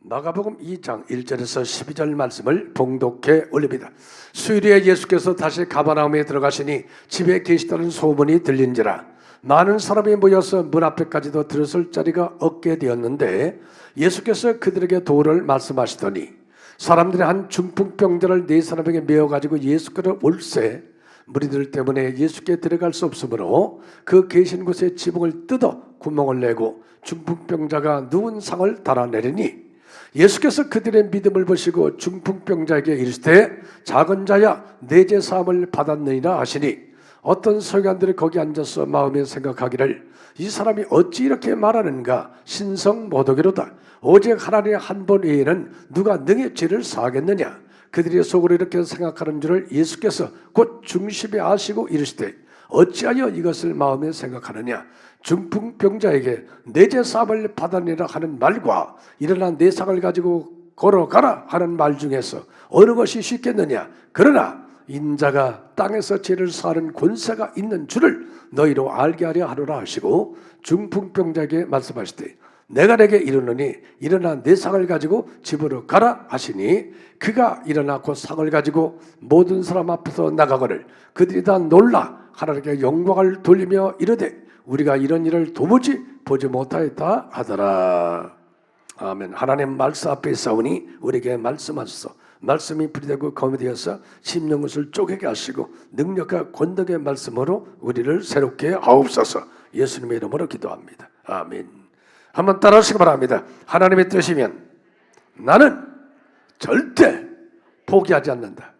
마가복음 2장 1절에서 12절 말씀을 봉독해 올립니다. 수요일에 예수께서 다시 가버나움에 들어가시니 집에 계시다는 소문이 들린지라 많은 사람이 모여서 문 앞에까지도 들어설 자리가 없게 되었는데 예수께서 그들에게 도를 말씀하시더니 사람들이 한 중풍병자를 네 사람에게 메어가지고 예수께로 올세 무리들 때문에 예수께 들어갈 수 없으므로 그 계신 곳에 지붕을 뜯어 구멍을 내고 중풍병자가 누운 상을 달아내리니 예수께서 그들의 믿음을 보시고 중풍병자에게 이르시되 작은 자야 내 죄 사함을 받았느니라 하시니 어떤 서기관들이 거기 앉아서 마음에 생각하기를 이 사람이 어찌 이렇게 말하는가 신성 모독이로다 오직 하나님의 한 번 외에는 누가 능히 죄를 사하겠느냐 그들이 속으로 이렇게 생각하는 줄을 예수께서 곧 중심에 아시고 이르시되 어찌하여 이것을 마음에 생각하느냐 중풍병자에게 내 죄 사함을 받아내라 하는 말과 일어나 내 상을 가지고 걸어가라 하는 말 중에서 어느 것이 쉽겠느냐 그러나 인자가 땅에서 죄를 사하는 권세가 있는 줄을 너희로 알게 하려 하노라 하시고 중풍병자에게 말씀하시되 내가 내게 이르노니 일어나 내 상을 가지고 집으로 가라 하시니 그가 일어나 곧 상을 가지고 모든 사람 앞에서 나가거늘 그들이 다 놀라 하나님께 영광을 돌리며 이르되 우리가 이런 일을 도무지 보지 못하였다 하더라. 아멘. 하나님 말씀 앞에 싸우니 우리에게 말씀하소서. 말씀이 불이 되고 검이 되어서 심령것을 쪼개게 하시고 능력과 권능의 말씀으로 우리를 새롭게 하옵소서. 예수님의 이름으로 기도합니다. 아멘. 한번 따라하시기 바랍니다. 하나님의 뜻이면 나는 절대 포기하지 않는다.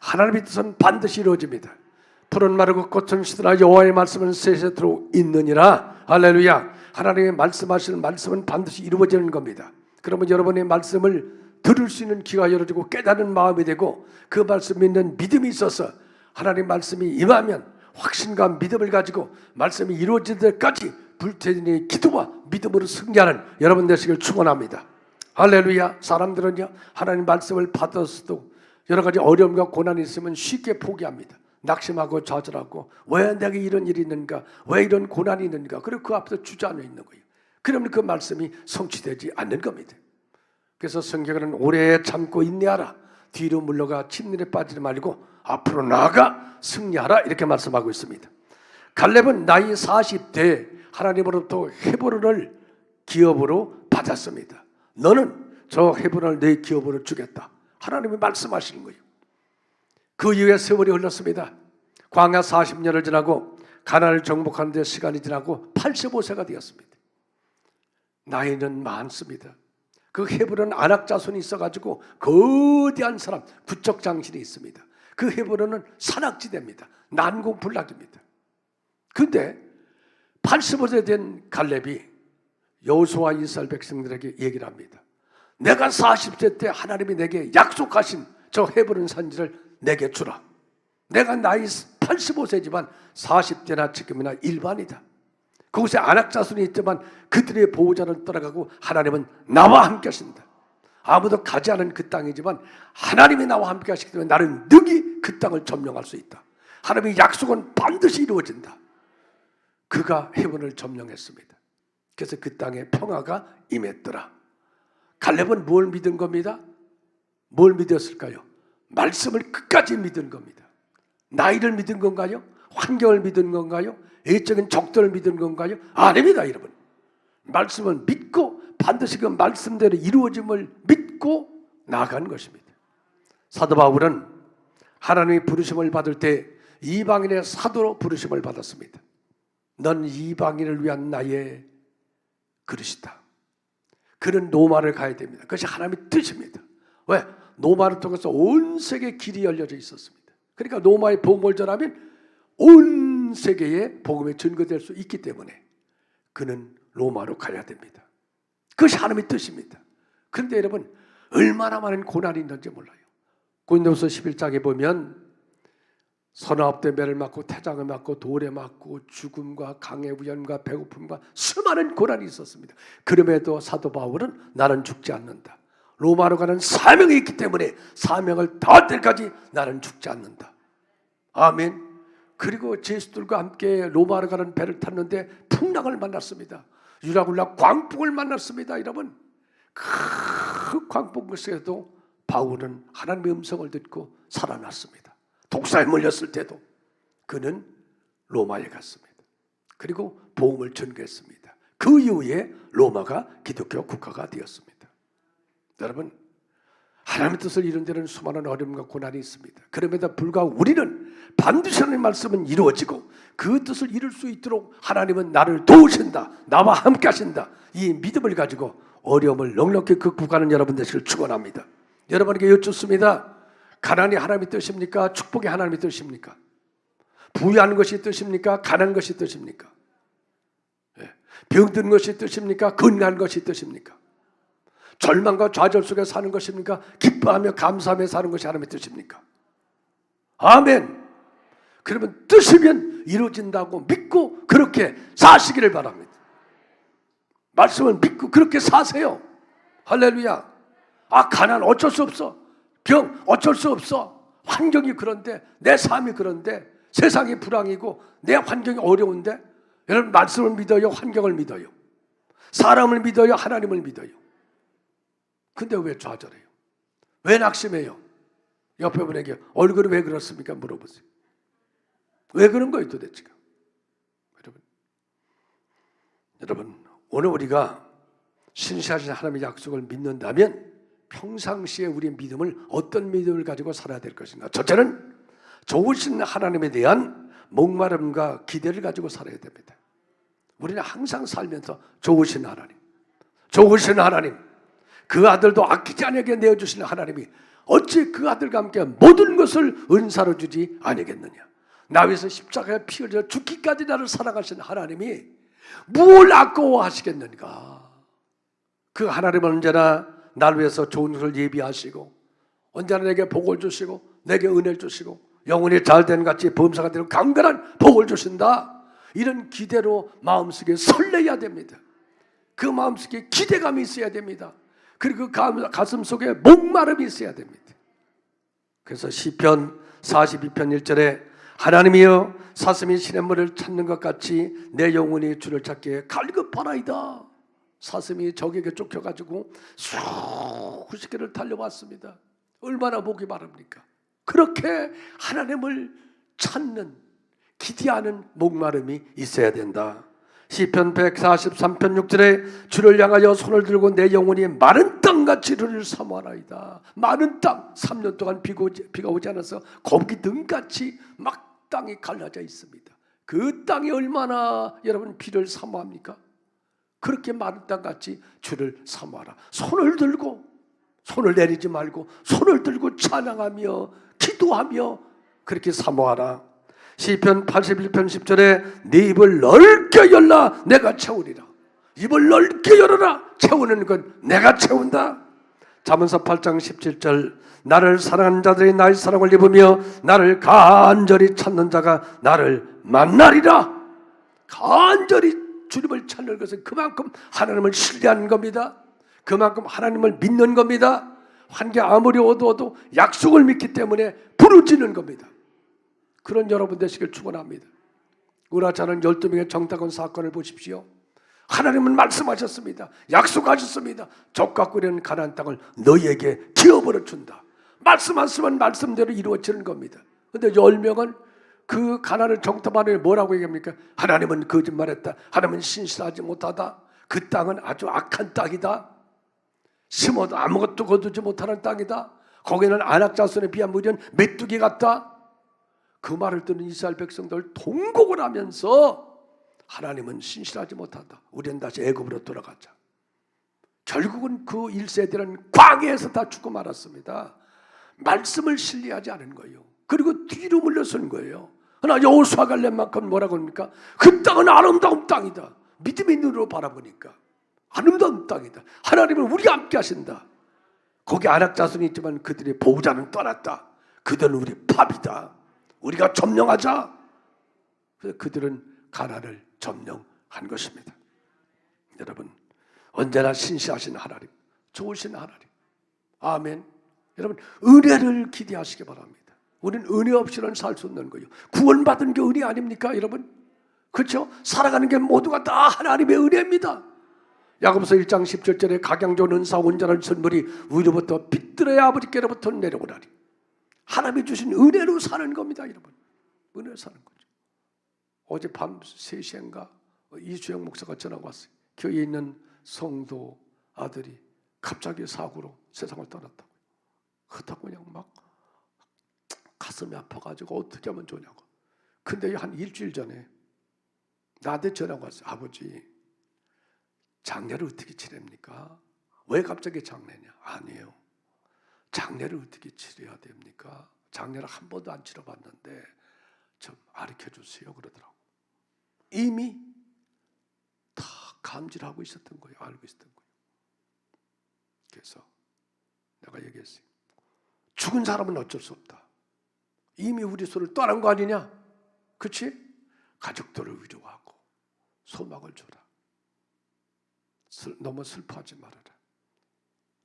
하나님의 뜻은 반드시 이루어집니다. 푸른 마르고 꽃은 시들아 여호와의 말씀은 세세토록 있느니라. 할렐루야. 하나님의 말씀하시는 말씀은 반드시 이루어지는 겁니다. 그러면 여러분의 말씀을 들을 수 있는 귀가 열어지고 깨닫는 마음이 되고 그 말씀 믿는 믿음이 있어서 하나님 말씀이 임하면 확신과 믿음을 가지고 말씀이 이루어질 때까지 불태진의 기도와 믿음으로 승리하는 여러분 되시길 축원합니다. 할렐루야. 사람들은요 하나님 말씀을 받았어도 여러 가지 어려움과 고난이 있으면 쉽게 포기합니다. 낙심하고 좌절하고 왜 내게 이런 일이 있는가 왜 이런 고난이 있는가 그리고 그 앞에서 주저앉아 있는 거예요. 그러면 그 말씀이 성취되지 않는 겁니다. 그래서 성경은 오래 참고 인내하라 뒤로 물러가 침륜에 빠지지 말고 앞으로 나아가 승리하라 이렇게 말씀하고 있습니다. 갈렙은 나이 40대 하나님으로부터 헤브론을 기업으로 받았습니다. 너는 저 헤브론을 내 기업으로 주겠다. 하나님이 말씀하시는 거예요. 그 이후에 세월이 흘렀습니다. 광야 40년을 지나고 가나안을 정복하는 데 시간이 지나고 85세가 되었습니다. 나이는 많습니다. 그 헤브론 안악 자손이 있어가지고 거대한 사람 구척장신이 있습니다. 그 헤브론은 산악지대입니다. 난공불락입니다. 그런데 85세 된 갈렙이 여호수아와 이스라엘 백성들에게 얘기를 합니다. 내가 40세 때 하나님이 내게 약속하신 저 헤브론 산지를 내게 주라. 내가 나이 85세지만 40대나 지금이나 일반이다. 그곳에 안악자손이 있지만 그들의 보호자는 떠나가고 하나님은 나와 함께 하신다. 아무도 가지 않은 그 땅이지만 하나님이 나와 함께 하시기 때문에 나는 능히 그 땅을 점령할 수 있다. 하나님의 약속은 반드시 이루어진다. 그가 헤브론을 점령했습니다. 그래서 그 땅에 평화가 임했더라. 갈렙은 뭘 믿은 겁니다? 뭘 믿었을까요? 말씀을 끝까지 믿은 겁니다. 나이를 믿은 건가요? 환경을 믿은 건가요? 애적인 적들을 믿은 건가요? 아닙니다, 여러분. 말씀을 믿고 반드시 그 말씀대로 이루어짐을 믿고 나아가는 것입니다. 사도 바울은 하나님의 부르심을 받을 때 이방인의 사도로 부르심을 받았습니다. 넌 이방인을 위한 나의 그릇이다. 그는 로마를 가야 됩니다. 그것이 하나님의 뜻입니다. 왜? 로마를 통해서 온 세계에 길이 열려져 있었습니다. 그러니까 로마의 복음을 전하면 온 세계에 복음이 증거될 수 있기 때문에 그는 로마로 가야 됩니다. 그것이 하나님의 뜻입니다. 그런데 여러분 얼마나 많은 고난이 있는지 몰라요. 고린도후서 11장에 보면 서너 때 매를 맞고 태장을 맞고 돌에 맞고 죽음과 강의 위험과 배고픔과 수많은 고난이 있었습니다. 그럼에도 사도 바울은 나는 죽지 않는다. 로마로 가는 사명이 있기 때문에 사명을 다할 때까지 나는 죽지 않는다. 아멘. 그리고 제수들과 함께 로마로 가는 배를 탔는데 풍랑을 만났습니다. 유라굴라 광풍을 만났습니다. 여러분 그 광풍에서도 바울은 하나님의 음성을 듣고 살아났습니다. 독사에 몰렸을 때도 그는 로마에 갔습니다. 그리고 복음을 전개했습니다. 그 이후에 로마가 기독교 국가가 되었습니다. 여러분, 하나님의 뜻을 이룬 데는 수많은 어려움과 고난이 있습니다. 그럼에도 불구하고 우리는 반드시 하나님의 말씀은 이루어지고 그 뜻을 이룰 수 있도록 하나님은 나를 도우신다, 나와 함께 하신다, 이 믿음을 가지고 어려움을 넉넉히 극복하는 여러분 되시길 축원합니다. 여러분에게 여쭙습니다. 가난이 하나님의 뜻입니까? 축복이 하나님의 뜻입니까? 부유한 것이 뜻입니까? 가난한 것이 뜻입니까? 병든 것이 뜻입니까? 건강한 것이 뜻입니까? 절망과 좌절 속에 사는 것입니까? 기뻐하며 감사하며 사는 것이 하나님의 뜻입니까? 아멘. 그러면 뜻이면 이루어진다고 믿고 그렇게 사시기를 바랍니다. 말씀을 믿고 그렇게 사세요. 할렐루야. 가난 어쩔 수 없어. 병 어쩔 수 없어. 환경이 그런데, 내 삶이 그런데, 세상이 불황이고 내 환경이 어려운데, 여러분 말씀을 믿어요? 환경을 믿어요? 사람을 믿어요? 하나님을 믿어요? 근데 왜 좌절해요? 왜 낙심해요? 옆에 분에게 얼굴이 왜 그렇습니까? 물어보세요. 왜 그런 거예요 도대체가? 여러분 오늘 우리가 신실하신 하나님의 약속을 믿는다면 평상시에 우리의 믿음을 어떤 믿음을 가지고 살아야 될 것인가? 첫째는 좋으신 하나님에 대한 목마름과 기대를 가지고 살아야 됩니다. 우리는 항상 살면서 좋으신 하나님, 좋으신 하나님, 그 아들도 아끼지 않게 내어주시는 하나님이 어찌 그 아들과 함께 모든 것을 은사로 주지 아니겠느냐. 나 위해서 십자가에 피 흘려 죽기까지 나를 사랑하시는 하나님이 뭘 아까워하시겠는가. 그 하나님은 언제나 나를 위해서 좋은 것을 예비하시고 언제나 내게 복을 주시고 내게 은혜를 주시고 영혼이 잘된 같이 범사가 되는 강건한 복을 주신다. 이런 기대로 마음속에 설레야 됩니다. 그 마음속에 기대감이 있어야 됩니다. 그리고 그 가슴 속에 목마름이 있어야 됩니다. 그래서 시편 42편 1절에 하나님이여 사슴이 시냇물을 찾는 것 같이 내 영혼이 주를 찾기에 갈급하나이다. 사슴이 적에게 쫓겨가지고 수십 개를 달려왔습니다. 얼마나 보기 바랍니까? 그렇게 하나님을 찾는 기대하는 목마름이 있어야 된다. 시편 143편 6절에 주를 향하여 손을 들고 내 영혼이 마른 땅같이 주를 사모하나이다. 마른 땅, 3년 동안 비가 오지 않아서 거기 등같이 막 땅이 갈라져 있습니다. 그 땅이 얼마나 여러분 비를 사모합니까? 그렇게 마른 땅같이 주를 사모하라. 손을 들고, 손을 내리지 말고 손을 들고 찬양하며 기도하며 그렇게 사모하라. 시편 81편 10절에 네 입을 넓게 열라 내가 채우리라. 입을 넓게 열어라. 채우는 건 내가 채운다. 잠언서 8장 17절 나를 사랑하는 자들이 나의 사랑을 입으며 나를 간절히 찾는 자가 나를 만나리라. 간절히 주님을 찾는 것은 그만큼 하나님을 신뢰하는 겁니다. 그만큼 하나님을 믿는 겁니다. 환경 아무리 어두워도 약속을 믿기 때문에 부르짖는 겁니다. 그런 여러분 되시길 축원합니다. 우라차는 12명의 정탐꾼 사건을 보십시오. 하나님은 말씀하셨습니다. 약속하셨습니다. 적과 꿀이는 가나안 땅을 너희에게 지어버려 준다. 말씀하시면 말씀대로 이루어지는 겁니다. 그런데 10명은 그 가나안을 정탐하는 뭐라고 얘기합니까? 하나님은 거짓말했다. 하나님은 신실하지 못하다. 그 땅은 아주 악한 땅이다. 심어도 아무것도 거두지 못하는 땅이다. 거기는 안악 자손에 비한 무리는 메뚜기 같다. 그 말을 듣는 이스라엘 백성들 통곡을 하면서 하나님은 신실하지 못한다. 우리는 다시 애굽으로 돌아가자. 결국은 그 1세대는 광야에서 다 죽고 말았습니다. 말씀을 신뢰하지 않은 거예요. 그리고 뒤로 물러선 거예요. 그러나 여호수아 갈렙만큼 뭐라고 합니까? 그 땅은 아름다운 땅이다. 믿음의 눈으로 바라보니까 아름다운 땅이다. 하나님은 우리와 함께 하신다. 거기 안악 자손이 있지만 그들의 보호자는 떠났다. 그들은 우리 밥이다. 우리가 점령하자. 그래서 그들은 가나안을 점령한 것입니다. 여러분 언제나 신실하신 하나님, 좋으신 하나님. 아멘. 여러분 은혜를 기대하시기 바랍니다. 우리는 은혜 없이는 살 수 없는 거예요. 구원받은 게 은혜 아닙니까 여러분? 그렇죠? 살아가는 게 모두가 다 하나님의 은혜입니다. 야고보서 1장 17절에 각양 좋은 은사 온전한 선물이 위로부터 빛들의 아버지께로부터 내려오나니 하나님이 주신 은혜로 사는 겁니다, 여러분. 은혜로 사는 거죠. 어젯밤 3시인가 이주영 목사가 전화가 왔어요. 교회에 있는 성도 아들이 갑자기 사고로 세상을 떠났다고. 그렇다고 그냥 막 가슴이 아파가지고 어떻게 하면 좋냐고. 근데 한 일주일 전에 나한테 전화가 왔어요. 아버지, 장례를 어떻게 치릅니까? 왜 갑자기 장례냐? 아니에요. 장례를 어떻게 치러야 됩니까? 장례를 한 번도 안 치러봤는데 좀 가르쳐 주세요 그러더라고. 이미 다 감지하고 있었던 거예요. 알고 있었던 거예요. 그래서 내가 얘기했어요. 죽은 사람은 어쩔 수 없다. 이미 우리 손을 떠난 거 아니냐? 그렇지? 가족들을 위로하고 소망을 줘라. 너무 슬퍼하지 말아라.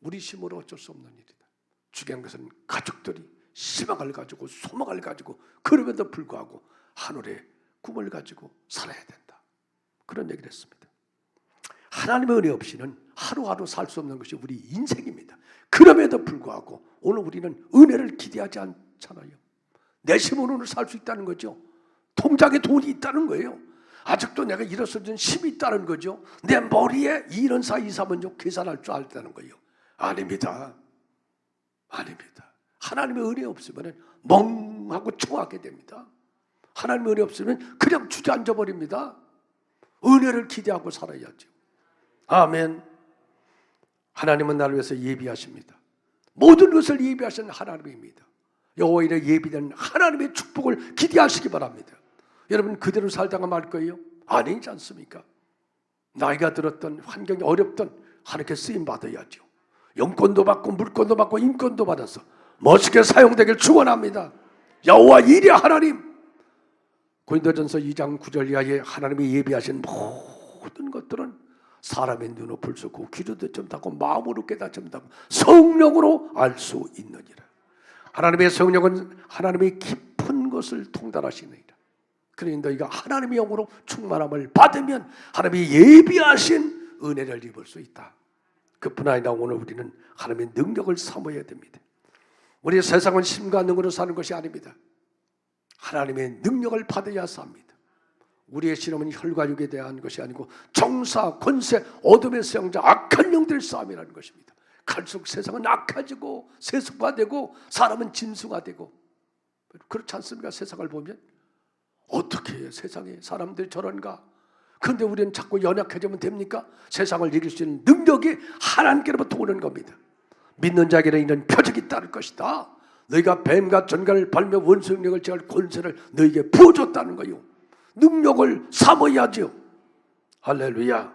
우리 힘으로 어쩔 수 없는 일이다. 중요한 것은 가족들이 희망을 가지고 소망을 가지고 그럼에도 불구하고 하늘의 꿈을 가지고 살아야 된다. 그런 얘기를 했습니다. 하나님의 은혜 없이는 하루하루 살 수 없는 것이 우리 인생입니다. 그럼에도 불구하고 오늘 우리는 은혜를 기대하지 않잖아요. 내 힘으로는 살 수 있다는 거죠. 통장에 돈이 있다는 거예요. 아직도 내가 일어서는 힘이 있다는 거죠. 내 머리에 이런 사이 사면 계산할 줄 알다는 거예요. 아닙니다. 아닙니다. 하나님의 은혜 없으면 멍하고 초하게 됩니다. 하나님의 은혜 없으면 그냥 주저앉아 버립니다. 은혜를 기대하고 살아야죠. 아멘. 하나님은 나를 위해서 예비하십니다. 모든 것을 예비하시는 하나님입니다. 여호와의 예비된 하나님의 축복을 기대하시기 바랍니다. 여러분 그대로 살다가 말 거예요? 아니지 않습니까? 나이가 들었던 환경이 어렵던 하나님께 쓰임 받아야죠. 영권도 받고 물권도 받고 인권도 받아서 멋있게 사용되길 축원합니다. 여호와 이레 하나님. 고린도전서 2장 9절 이하에 하나님이 예비하신 모든 것들은 사람의 눈을 볼 수 없고 귀로 듣지 못하고 마음으로 깨닫지 못하고 성령으로 알 수 있느니라. 하나님의 성령은 하나님의 깊은 것을 통달하시느니라. 그러니 너희가 하나님의 영으로 충만함을 받으면 하나님이 예비하신 은혜를 입을 수 있다. 그뿐 아니라 오늘 우리는 하나님의 능력을 사모해야 됩니다. 우리 세상은 힘과 능으로 사는 것이 아닙니다. 하나님의 능력을 받아야 삽니다. 우리의 신앙은 혈과 육에 대한 것이 아니고 정사, 권세, 어둠의 세상자, 악한 영들의 싸움이라는 것입니다. 갈수록 세상은 악해지고 세속화되고 사람은 짐승화되고 그렇지 않습니까? 세상을 보면 어떻게 해요? 세상에 사람들이 저런가? 그런데 우리는 자꾸 연약해지면 됩니까? 세상을 이길 수 있는 능력이 하나님께로부터 오는 겁니다. 믿는 자에게는 이런 표적이 따를 것이다. 너희가 뱀과 전갈을 발며 원수 능력을 제할 권세를 너희에게 부어줬다는 거요. 능력을 삼아야죠. 할렐루야.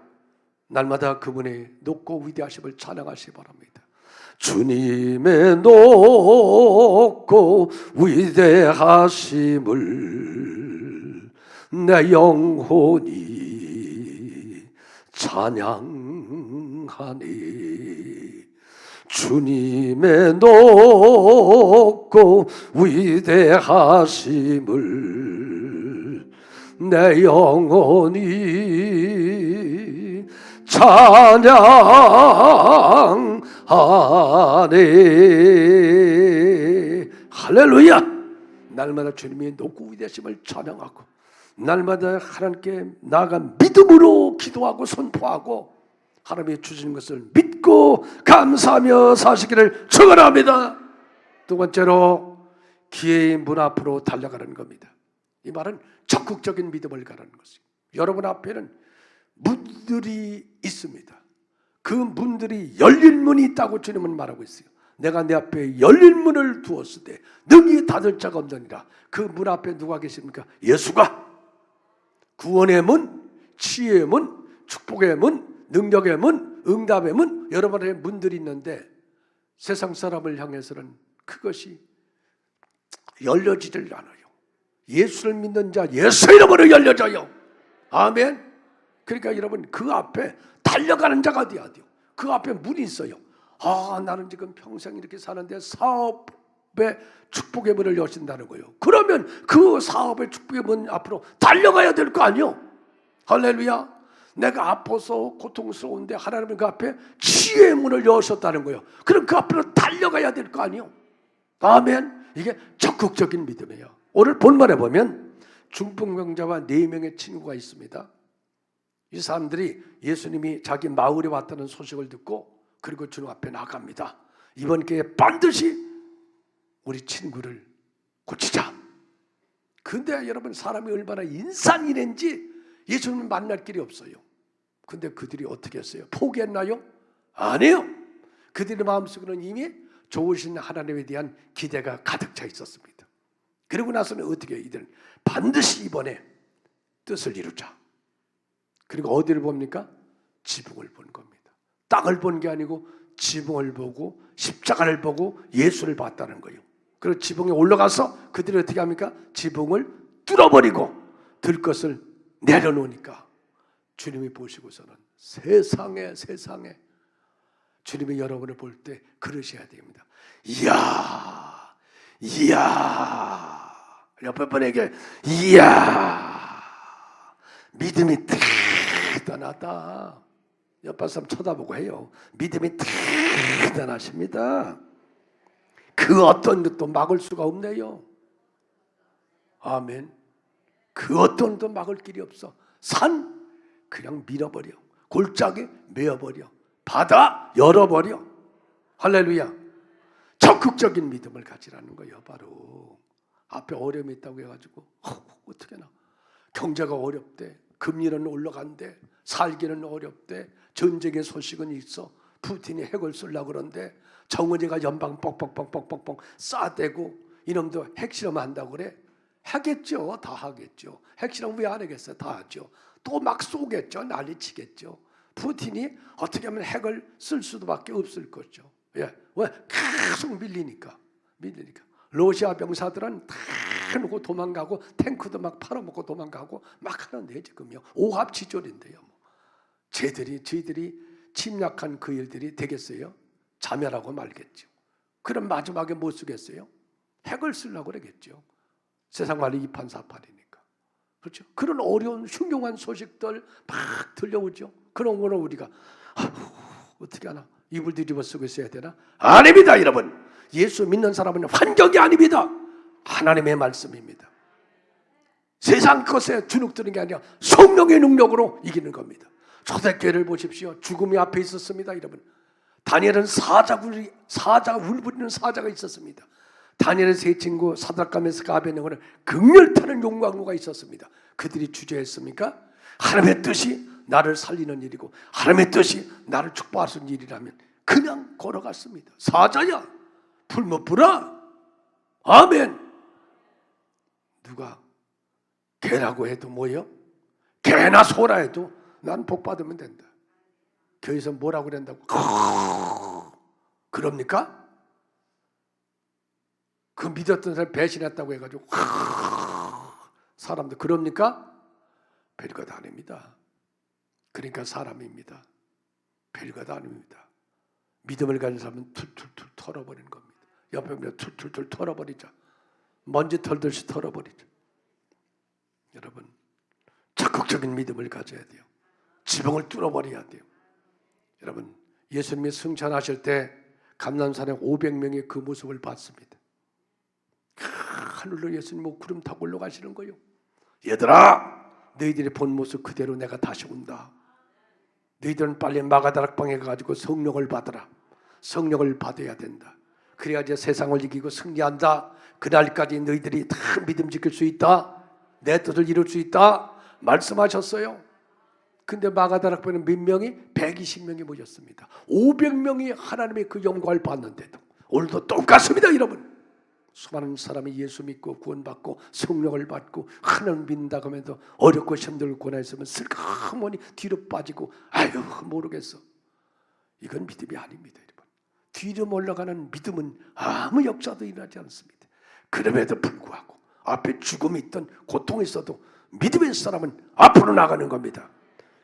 날마다 그분의 높고 위대하심을 찬양하시기 바랍니다. 주님의 높고 위대하심을 내 영혼이 찬양하니 주님의 높고 위대하심을 내 영혼이 찬양하네. 할렐루야. 날마다 주님의 높고 위대하심을 찬양하고 날마다 하나님께 나아가 믿음으로 기도하고 선포하고 하나님이 주시는 것을 믿고 감사하며 사시기를 축원합니다. 두 번째로 기회의 문 앞으로 달려가는 겁니다. 이 말은 적극적인 믿음을 가라는 것이에요. 여러분 앞에는 문들이 있습니다. 그 문들이 열린 문이 있다고 주님은 말하고 있어요. 내가 내 앞에 열린 문을 두었을 때 능히 닫을 자가 없느니라. 그 문 앞에 누가 계십니까? 예수가. 구원의 문, 치유의 문, 축복의 문, 능력의 문, 응답의 문, 여러 번의 문들이 있는데 세상 사람을 향해서는 그것이 열려지질 않아요. 예수를 믿는 자 예수 이름으로 열려져요. 아멘. 그러니까 여러분 그 앞에 달려가는 자가 돼야 돼요. 그 앞에 문이 있어요. 나는 지금 평생 이렇게 사는데 사업의 축복의 문을 여신다는 거예요. 그러면 그 사업의 축복의 문 앞으로 달려가야 될 거 아니에요. 할렐루야. 내가 아파서 고통스러운데 하나님은 그 앞에 치유의 문을 여셨다는 거예요. 그럼 그 앞으로 달려가야 될 거 아니에요. 아멘. 이게 적극적인 믿음이에요. 오늘 본문에 보면 중풍병자와 4명의 친구가 있습니다. 이 사람들이 예수님이 자기 마을에 왔다는 소식을 듣고 그리고 주님 앞에 나갑니다. 이번 기회에 반드시 우리 친구를 고치자. 근데 여러분, 사람이 얼마나 인산이는지 예수님을 만날 길이 없어요. 근데 그들이 어떻게 했어요? 포기했나요? 아니에요. 그들의 마음속에는 이미 좋으신 하나님에 대한 기대가 가득 차 있었습니다. 그리고 나서는 어떻게 해요? 이들은 반드시 이번에 뜻을 이루자. 그리고 어디를 봅니까? 지붕을 본 겁니다. 땅을 본 게 아니고 지붕을 보고 십자가를 보고 예수를 봤다는 거예요. 그리고 지붕에 올라가서 그들이 어떻게 합니까? 지붕을 뚫어버리고 들것을 내려놓으니까 주님이 보시고서는 세상에 주님이 여러분을 볼 때 그러셔야 됩니다. 이야 옆에 분에게 이야 믿음이 대단하다. 옆에 사람 쳐다보고 해요. 믿음이 대단하십니다. 그 어떤 것도 막을 수가 없네요. 아멘. 그 어떤 것도 막을 길이 없어. 산 그냥 밀어버려. 골짜기 메어버려. 바다 열어버려. 할렐루야. 적극적인 믿음을 가지라는 거예요. 바로 앞에 어려움이 있다고 해가지고 어떻게 나 경제가 어렵대. 금리는 올라간대. 살기는 어렵대. 전쟁의 소식은 있어. 푸틴이 핵을 쓰려고 그러는데 정은이가 연방 뻑뻑 쏴대고 이놈도 핵실험 한다고 그래. 하겠죠. 다 하겠죠. 핵실험 왜 안 하겠어요? 다 하죠. 또 막 쏘겠죠. 난리 치겠죠. 푸틴이 어떻게 하면 핵을 쓸 수도밖에 없을 거죠. 왜? 계속 밀리니까. 러시아 병사들은 다 놓고 도망가고 탱크도 막 팔아먹고 도망가고 막 하는데 지금요. 오합지졸인데요. 저희들이 침략한 그 일들이 되겠어요? 자멸하고 말겠죠. 그럼 마지막에 뭐 쓰겠어요? 핵을 쓰려고 그러겠죠. 세상 말이 이판사판이니까. 그렇죠? 그런 어려운 흉흉한 소식들 막 들려오죠. 그런 거는 우리가 어떻게 하나? 이불 뒤집어 쓰고 있어야 되나? 아닙니다, 여러분. 예수 믿는 사람은 환경이 아닙니다. 하나님의 말씀입니다. 세상 것에 주눅드는 게 아니라 성령의 능력으로 이기는 겁니다. 초대교회를 보십시오. 죽음이 앞에 있었습니다, 여러분. 다니엘은 사자 울부리는 사자가 있었습니다. 다니엘의 세 친구 사드락과 메삭과 아벳네고는 극렬타는 용광로가 있었습니다. 그들이 주저했습니까? 하나님의 뜻이 나를 살리는 일이고 하나님의 뜻이 나를 축복하는 일이라면 그냥 걸어갔습니다. 사자야, 불 못 불어? 아멘. 누가 개라고 해도 뭐예요? 개나 소라 해도 난 복 받으면 된다. 교회에서 뭐라고 그런다고? 그럽니까? 그 믿었던 사람 배신했다고 해가지고 사람들 그럽니까? 별것 아닙니다. 그러니까 사람입니다. 별것 아닙니다. 믿음을 가진 사람은 툴툴툴 털어버리는 겁니다. 옆에 보면 툴툴툴 털어버리자. 먼지 털듯이 털어버리자. 여러분, 적극적인 믿음을 가져야 돼요. 지붕을 뚫어버려야 돼요. 여러분, 예수님이 승천하실 때 감람산에 500명이 그 모습을 봤습니다. 하늘로 예수님 구름 타고 올라가시는 거예요. 얘들아, 너희들이 본 모습 그대로 내가 다시 온다. 너희들은 빨리 마가다락방에 가가지고 성령을 받아라. 성령을 받아야 된다. 그래야지 세상을 이기고 승리한다. 그날까지 너희들이 다 믿음 지킬 수 있다. 내 뜻을 이룰 수 있다. 말씀하셨어요. 근데 마가다락방에는 몇 명이? 120명이 모였습니다. 500명이 하나님의 그 영광을 봤는데도 오늘도 똑같습니다, 여러분. 수많은 사람이 예수 믿고 구원받고 성령을 받고 하나님 믿는다고 하면서 어렵고 힘들고 고난했으면 슬그머니 뒤로 빠지고 아유 모르겠어. 이건 믿음이 아닙니다, 여러분. 뒤로 올라가는 믿음은 아무 역사도 일어나지 않습니다. 그럼에도 불구하고 앞에 죽음이 있던 고통이 있어도 믿음의 사람은 앞으로 나가는 겁니다.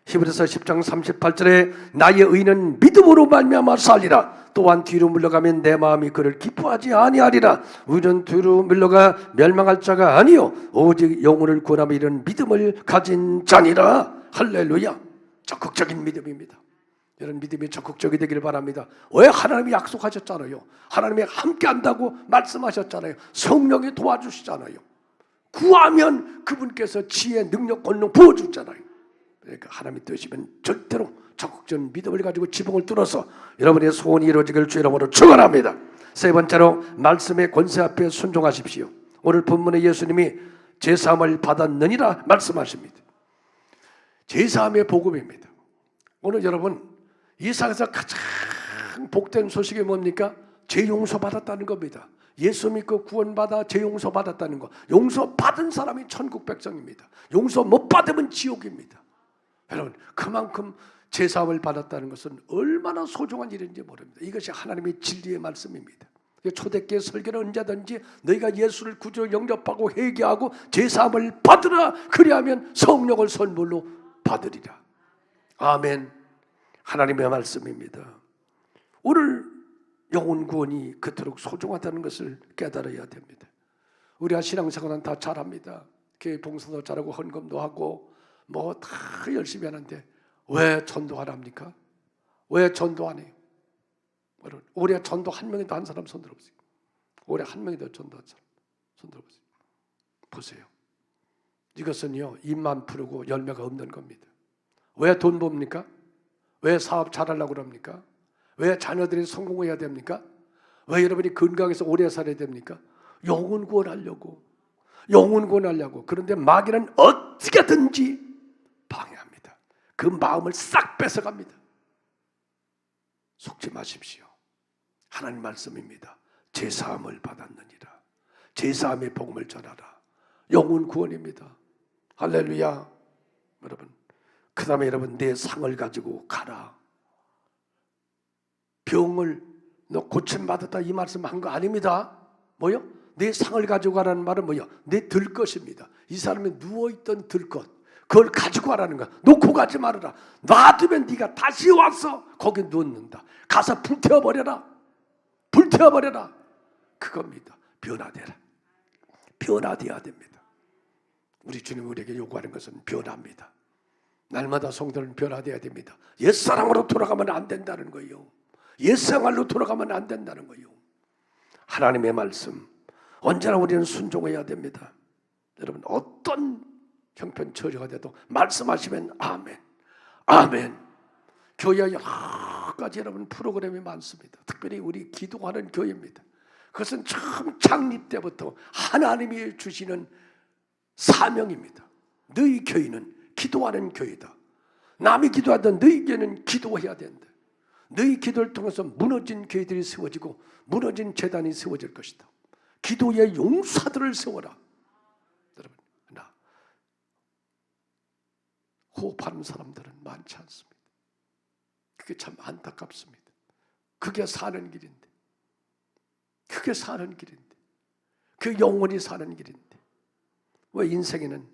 히브리서 10장 38절에 나의 의는 믿음으로 말미암아 살리라. 또한 뒤로 물러가면 내 마음이 그를 기뻐하지 아니하리라. 우리는 뒤로 물러가 멸망할 자가 아니요 오직 영혼을 구원하며 이런 믿음을 가진 자니라. 할렐루야. 적극적인 믿음입니다. 이런 믿음이 적극적이 되기를 바랍니다. 왜? 하나님이 약속하셨잖아요. 하나님이 함께한다고 말씀하셨잖아요. 성령이 도와주시잖아요. 구하면 그분께서 지혜, 능력, 권능 부어주잖아요. 그러니까 하나님이 뜻이면 절대로 적극적인 믿음을 가지고 지붕을 뚫어서 여러분의 소원이 이루어지기를 주 이름으로 축원합니다. 세 번째로 말씀의 권세 앞에 순종하십시오. 오늘 본문에 예수님이 제사함을 받았느니라 말씀하십니다. 제사함의 복음입니다. 오늘 여러분 이 세상에서 가장 복된 소식이 뭡니까? 죄 용서 받았다는 겁니다. 예수 믿고 구원받아 죄 용서 받았다는 거. 용서 받은 사람이 천국 백성입니다. 용서 못 받으면 지옥입니다. 여러분 그만큼 제사함을 받았다는 것은 얼마나 소중한 일인지 모릅니다. 이것이 하나님의 진리의 말씀입니다. 초대교회 설교는 언제든지 너희가 예수를 구주로 영접하고 회개하고 제사함을 받으라. 그리하면 성령을 선물로 받으리라. 아멘. 하나님의 말씀입니다. 오늘 영혼 구원이 그토록 소중하다는 것을 깨달아야 됩니다. 우리가 신앙생활은 다 잘합니다. 교회 봉사도 잘하고 헌금도 하고 뭐 다 열심히 하는데 왜 전도 안 합니까? 왜 전도 안 해요? 올해 전도 한 명이도 한 사람 손 들어보세요. 올해 한 명이도 전도한 사람 손 들어보세요. 보세요. 이것은요 입만 푸르고 열매가 없는 겁니다. 왜 돈 봅니까? 왜 사업 잘하려고 그럽니까? 왜 자녀들이 성공해야 됩니까? 왜 여러분이 건강해서 오래 살아야 됩니까? 영혼 구원하려고. 영혼 구원하려고. 그런데 마귀는 어떻게든지 방해합니다. 그 마음을 싹 뺏어갑니다. 속지 마십시오. 하나님 말씀입니다. 제사함을 받았느니라. 제사함의 복음을 전하라. 영혼 구원입니다. 할렐루야. 여러분 그 다음에 여러분 내 상을 가지고 가라. 병을 너 고침받았다 이 말씀 한 거 아닙니다. 뭐요? 내 상을 가지고 가라는 말은 뭐요? 내 들것입니다. 이 사람이 누워있던 들것 그걸 가지고 가라는 거야. 놓고 가지 말아라. 놔두면 네가 다시 와서 거기 누웠는다. 가서 불태워버려라. 불태워버려라. 그겁니다. 변화되라. 변화되어야 됩니다. 우리 주님 우리에게 요구하는 것은 변화입니다. 날마다 성도는 변화되어야 됩니다. 옛사랑으로 돌아가면 안 된다는 거예요. 옛생활로 돌아가면 안 된다는 거예요. 하나님의 말씀 언제나 우리는 순종해야 됩니다. 여러분 어떤 형편 처지가 돼도 말씀하시면 아멘. 아멘. 교회에 여러 가지 여러분 프로그램이 많습니다. 특별히 우리 기도하는 교회입니다. 그것은 처음 창립 때부터 하나님이 주시는 사명입니다. 너희 교회는 기도하는 교회다. 남이 기도하던 너희 교회는 기도해야 된다. 너희 기도를 통해서 무너진 교회들이 세워지고 무너진 재단이 세워질 것이다. 기도의 용사들을 세워라. 여러분, 나 호흡하는 사람들은 많지 않습니다. 그게 참 안타깝습니다. 그게 사는 길인데, 그게 사는 길인데, 그 영원히 사는 길인데, 왜 인생에는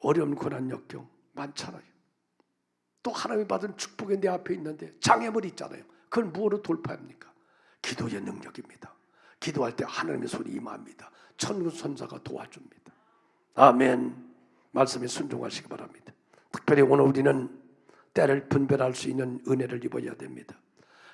어려운 고난 역경 많잖아요. 또 하나님이 받은 축복이 내 앞에 있는데 장애물이 있잖아요. 그걸 무엇으로 돌파합니까? 기도의 능력입니다. 기도할 때 하나님의 손이 임합니다. 천군 천사가 도와줍니다. 아멘. 말씀에 순종하시기 바랍니다. 특별히 오늘 우리는 때를 분별할 수 있는 은혜를 입어야 됩니다.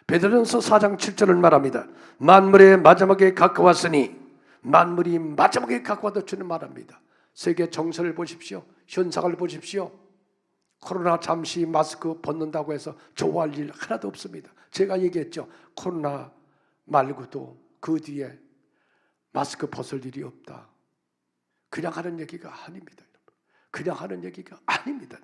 베드로전서 4장 7절을 말합니다. 만물의 마지막에 가까웠으니, 만물이 마지막에 가까워도 주는 말합니다. 세계 정세를 보십시오. 현상을 보십시오. 코로나 잠시 마스크 벗는다고 해서 좋아할 일 하나도 없습니다. 제가 얘기했죠. 코로나 말고도 그 뒤에 마스크 벗을 일이 없다. 그냥 하는 얘기가 아닙니다. 그냥 하는 얘기가 아닙니다.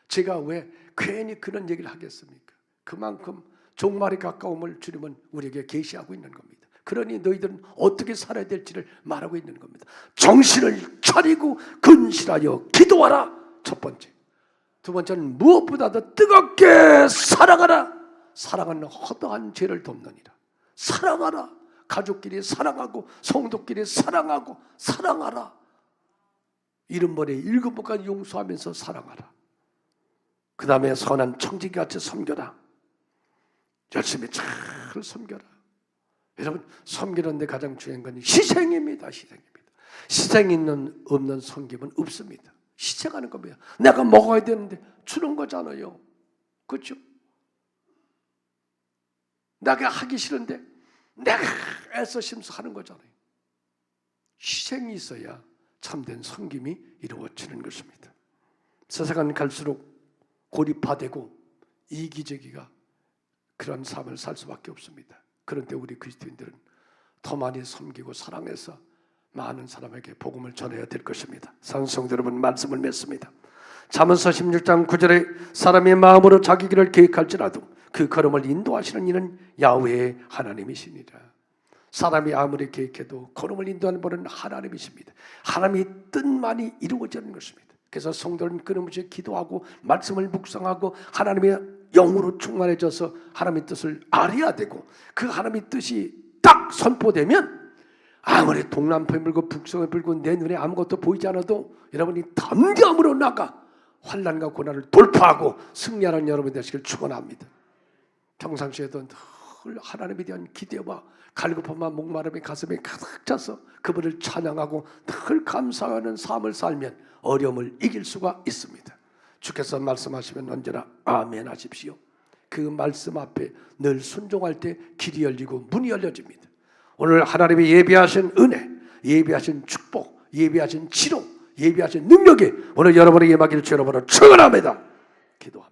제가 왜 괜히 그런 얘기를 하겠습니까? 그만큼 종말이 가까움을 주님은 우리에게 계시하고 있는 겁니다. 그러니 너희들은 어떻게 살아야 될지를 말하고 있는 겁니다. 정신을 차리고 근실하여 기도하라. 첫 번째. 두 번째는 무엇보다도 뜨겁게 사랑하라. 사랑은 허다한 죄를 돕느니라. 사랑하라. 가족끼리 사랑하고 성도끼리 사랑하고 사랑하라. 이른번에 7번까지 용서하면서 사랑하라. 그 다음에 선한 청지기같이 섬겨라. 열심히 잘 섬겨라. 여러분, 섬기는 데 가장 중요한 건 희생입니다. 희생입니다. 희생 있는 없는 섬김은 없습니다. 희생하는 겁니다. 내가 먹어야 되는데 주는 거잖아요. 그렇죠? 내가 하기 싫은데 내가 애써 심수하는 거잖아요. 희생이 있어야 참된 섬김이 이루어지는 것입니다. 세상은 갈수록 고립화되고 이기적이가 그런 삶을 살 수밖에 없습니다. 그런데 우리 그리스도인들은 더 많이 섬기고 사랑해서 많은 사람에게 복음을 전해야 될 것입니다. 사랑하는 성도 여러분, 말씀을 맺습니다. 잠언서 16장 9절에 사람의 마음으로 자기 길을 계획할지라도 그 걸음을 인도하시는 이는 야훼의 하나님이시니라. 사람이 아무리 계획해도 걸음을 인도하는 분은 하나님이십니다. 하나님의 뜻만이 이루어지는 것입니다. 그래서 성도는 끊임없이 기도하고 말씀을 묵상하고 하나님의 영으로 충만해져서 하나님의 뜻을 알아야 되고, 그 하나님의 뜻이 딱 선포되면 아무리 동남풍이 불고 북성이 불고 내 눈에 아무것도 보이지 않아도 여러분이 담대함으로 나가 환난과 고난을 돌파하고 승리하는 여러분 되시길 축원합니다. 평상시에도 늘 하나님에 대한 기대와 갈급함과 목마름이 가슴에 가득 차서 그분을 찬양하고 늘 감사하는 삶을 살면 어려움을 이길 수가 있습니다. 주께서 말씀하시면 언제나 아멘 하십시오. 그 말씀 앞에 늘 순종할 때 길이 열리고 문이 열려집니다. 오늘 하나님이 예비하신 은혜, 예비하신 축복, 예비하신 치료, 예비하신 능력이 오늘 여러분에게 임하기를 주의 이름으로 축원합니다. 기도합니다.